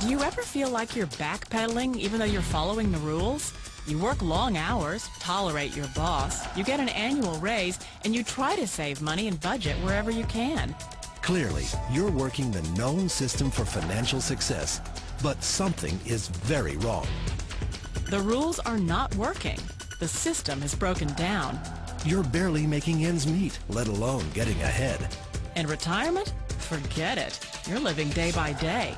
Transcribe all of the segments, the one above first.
Do you ever feel like you're backpedaling even though you're following the rules? You work long hours, tolerate your boss, you get an annual raise, and you try to save money and budget wherever you can. Clearly, you're working the known system for financial success, but something is very wrong. The rules are not working. The system has broken down. You're barely making ends meet, let alone getting ahead. And retirement? Forget it. You're living day by day.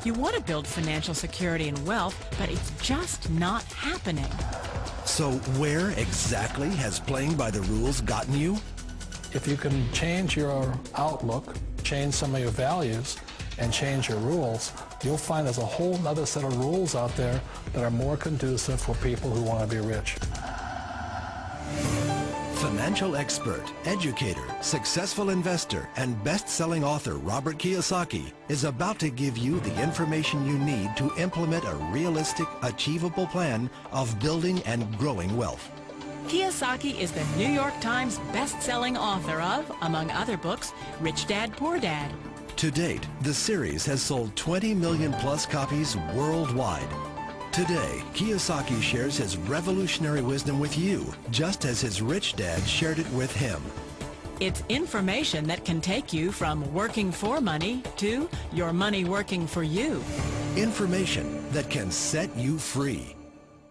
You want to build financial security and wealth, but it's just not happening. So where exactly has playing by the rules gotten you? If you can change your outlook, change some of your values, and change your rules, you'll find there's a whole other set of rules out there that are more conducive for people who want to be rich. Financial expert, educator, successful investor, and best-selling author Robert Kiyosaki is about to give you the information you need to implement a realistic, achievable plan of building and growing wealth. Kiyosaki is the New York Times best-selling author of, among other books, Rich Dad, Poor Dad. To date, the series has sold 20 million plus copies worldwide. Today, Kiyosaki shares his revolutionary wisdom with you, just as his rich dad shared it with him. It's information that can take you from working for money to your money working for you. Information that can set you free.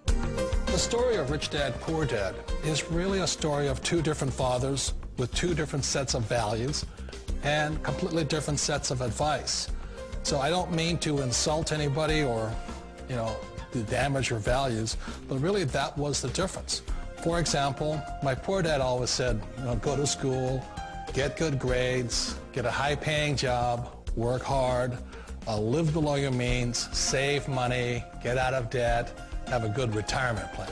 The story of Rich Dad, Poor Dad is really a story of two different fathers with two different sets of values and completely different sets of advice. So I don't mean to insult anybody or, to damage your values, but really that was the difference. For example, my poor dad always said, go to school, get good grades, get a high-paying job, work hard, live below your means, save money, get out of debt, have a good retirement plan.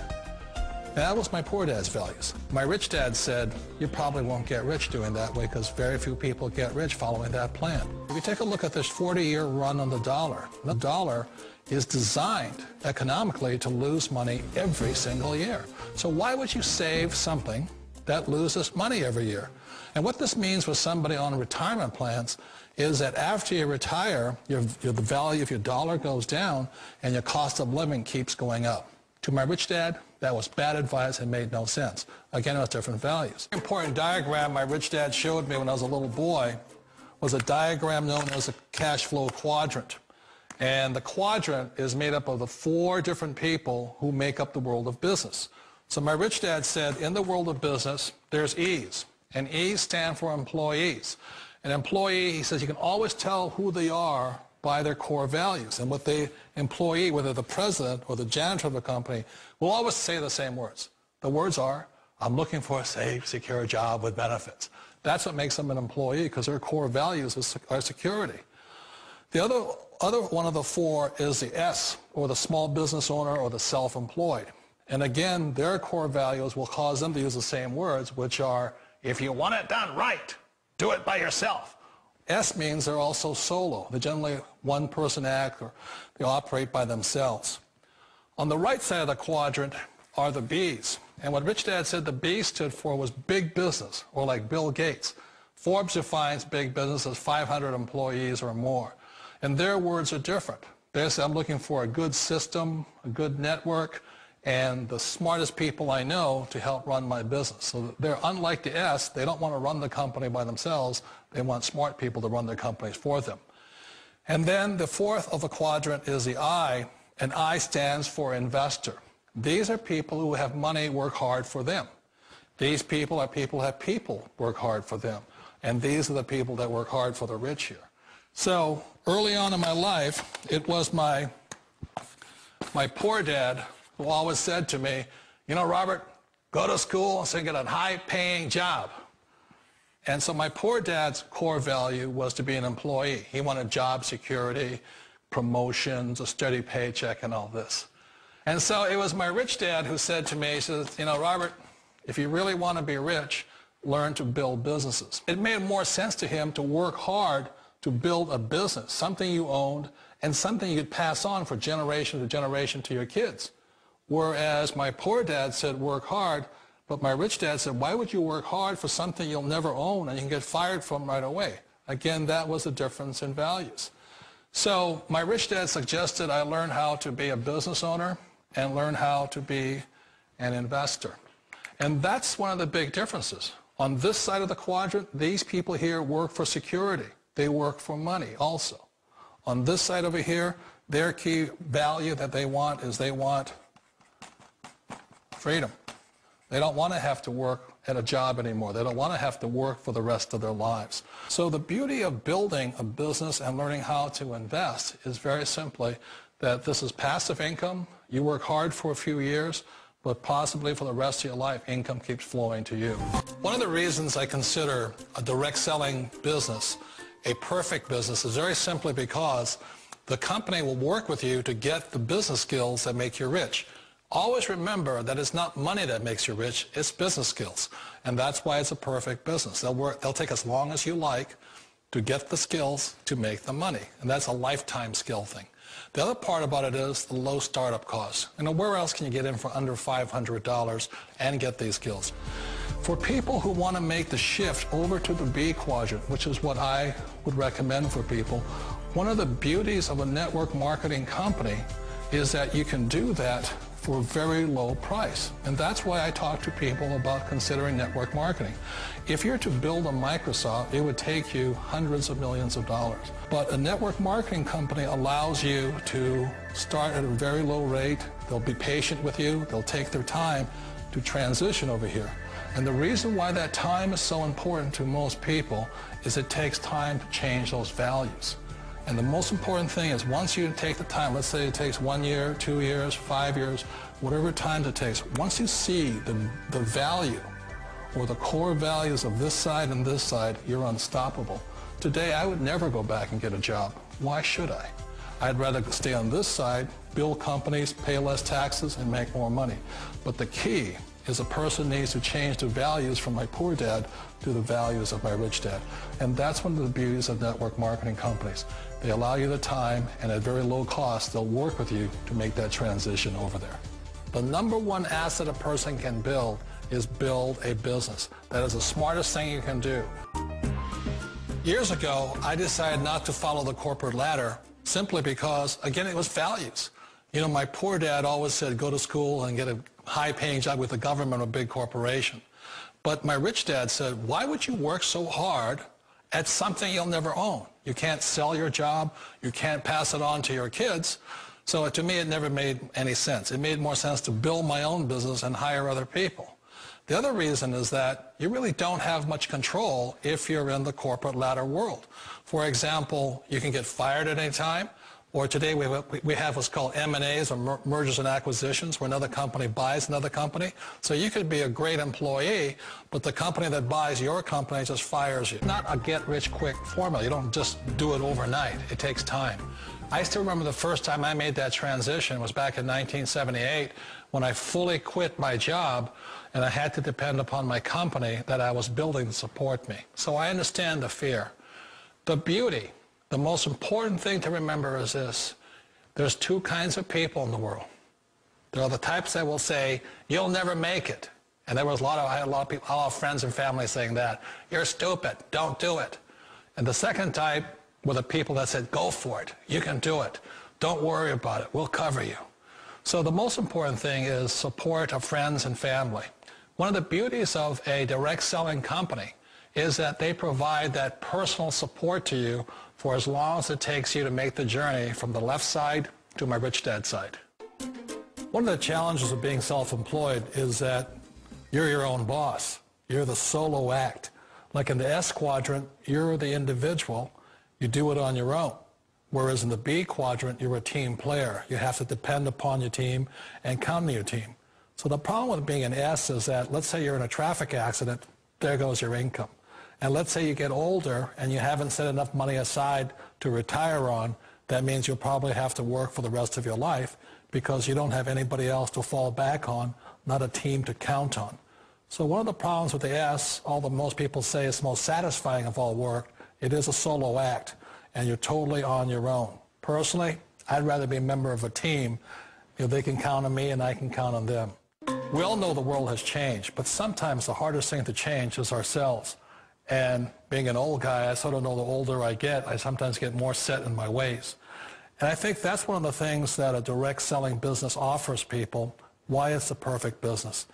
That was my poor dad's values. My rich dad said, you probably won't get rich doing that way because very few people get rich following that plan. If you take a look at this 40-year run on the dollar is designed economically to lose money every single year. So why would you save something that loses money every year? And what this means with somebody on retirement plans is that after you retire, the value of your dollar goes down and your cost of living keeps going up. To my rich dad, that was bad advice and made no sense. Again, it was different values. An important diagram my rich dad showed me when I was a little boy was a diagram known as a cash flow quadrant. And the quadrant is made up of the four different people who make up the world of business. So my rich dad said, in the world of business, there's E's. And E's stand for employees. An employee, he says, you can always tell who they are by their core values. And what the employee, whether the president or the janitor of the company, will always say the same words. The words are, I'm looking for a safe, secure job with benefits. That's what makes them an employee, because their core values are security. The other one of the four is the S, or the small business owner or the self-employed. And again, their core values will cause them to use the same words, which are, if you want it done right, do it by yourself. S means they're also solo. They're generally one-person act, or they operate by themselves. On the right side of the quadrant are the B's. And what Rich Dad said the B stood for was big business, or like Bill Gates. Forbes defines big business as 500 employees or more. And their words are different. They say, I'm looking for a good system, a good network, and the smartest people I know to help run my business. So they're unlike the S. They don't want to run the company by themselves. They want smart people to run their companies for them. And then the fourth of the quadrant is the I, and I stands for investor. These are people who have money work hard for them. These people are people who have people work hard for them. And these are the people that work hard for the rich here. So early on in my life, it was my poor dad who always said to me, Robert, go to school and get a high-paying job. And so my poor dad's core value was to be an employee. He wanted job security, promotions, a steady paycheck, and all this. And so it was my rich dad who said to me, he says, Robert, if you really want to be rich, learn to build businesses. It made more sense to him to work hard to build a business, something you owned, and something you could pass on for generation to generation to your kids. Whereas my poor dad said work hard, but my rich dad said, why would you work hard for something you'll never own and you can get fired from right away? Again, that was the difference in values. So my rich dad suggested I learn how to be a business owner and learn how to be an investor. And that's one of the big differences. On this side of the quadrant, these people here work for security. They work for money also. On this side over here, their key value that they want is they want freedom. They don't want to have to work at a job anymore. They don't want to have to work for the rest of their lives. So the beauty of building a business and learning how to invest is very simply that this is passive income. You work hard for a few years, but possibly for the rest of your life, income keeps flowing to you. One of the reasons I consider a direct selling business a perfect business is very simply because the company will work with you to get the business skills that make you rich. Always remember that it's not money that makes you rich, it's business skills. And that's why it's a perfect business. They'll take as long as you like to get the skills to make the money. And that's a lifetime skill thing. The other part about it is the low startup cost. Where else can you get in for under $500 and get these skills? For people who want to make the shift over to the B quadrant, which is what I would recommend for people, one of the beauties of a network marketing company is that you can do that for a very low price. And that's why I talk to people about considering network marketing. If you're to build a Microsoft, it would take you hundreds of millions of dollars. But a network marketing company allows you to start at a very low rate. They'll be patient with you. They'll take their time to transition over here. And the reason why that time is so important to most people is it takes time to change those values. And the most important thing is once you take the time, let's say it takes 1 year, 2 years, 5 years, whatever time it takes, once you see the value or the core values of this side and this side, you're unstoppable. Today, I would never go back and get a job. Why should I? I'd rather stay on this side, build companies, pay less taxes, and make more money. But the key is a person needs to change the values from my poor dad to the values of my rich dad. And that's one of the beauties of network marketing companies. They allow you the time, and at very low cost, they'll work with you to make that transition over there. The number one asset a person can build is build a business. That is the smartest thing you can do. Years ago, I decided not to follow the corporate ladder simply because, again, it was values. My poor dad always said, go to school and get a high-paying job with the government or a big corporation. But my rich dad said, why would you work so hard at something you'll never own? You can't sell your job. You can't pass it on to your kids. So to me, it never made any sense. It made more sense to build my own business and hire other people. The other reason is that you really don't have much control if you're in the corporate ladder world. For example, you can get fired at any time. Or today we have what's called M&As, or mergers and acquisitions, where another company buys another company. So you could be a great employee, but the company that buys your company just fires you. It's not a get-rich-quick formula. You don't just do it overnight. It takes time. I still remember the first time I made that transition was back in 1978 when I fully quit my job and I had to depend upon my company that I was building to support me. So I understand the fear. The beauty. The most important thing to remember is this. There's two kinds of people in the world. There are the types that will say, you'll never make it. And I had a lot of people, a lot of friends and family saying that. You're stupid. Don't do it. And the second type were the people that said, go for it. You can do it. Don't worry about it. We'll cover you. So the most important thing is support of friends and family. One of the beauties of a direct selling company is that they provide that personal support to you for as long as it takes you to make the journey from the left side to my rich dad side. One of the challenges of being self-employed is that you're your own boss. You're the solo act. Like in the S quadrant, you're the individual. You do it on your own. Whereas in the B quadrant, you're a team player. You have to depend upon your team and count on your team. So the problem with being an S is that, let's say you're in a traffic accident, there goes your income. And let's say you get older and you haven't set enough money aside to retire on, that means you'll probably have to work for the rest of your life because you don't have anybody else to fall back on, not a team to count on. So one of the problems with the S, although most people say it's the most satisfying of all work, it is a solo act and you're totally on your own. Personally, I'd rather be a member of a team. They can count on me and I can count on them. We all know the world has changed, but sometimes the hardest thing to change is ourselves. And being an old guy, I sort of know the older I get, I sometimes get more set in my ways. And I think that's one of the things that a direct selling business offers people, why it's the perfect business.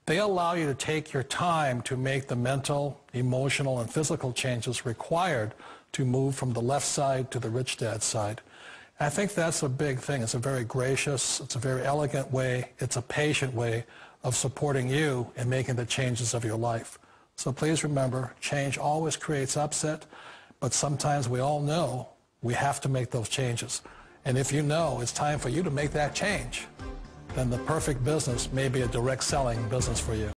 They allow you to take your time to make the mental, emotional, and physical changes required to move from the left side to the rich dad side. And I think that's a big thing. It's a very gracious, it's a very elegant way, it's a patient way of supporting you in making the changes of your life. So please remember, change always creates upset, but sometimes we all know we have to make those changes. And if you know it's time for you to make that change, then the perfect business may be a direct selling business for you.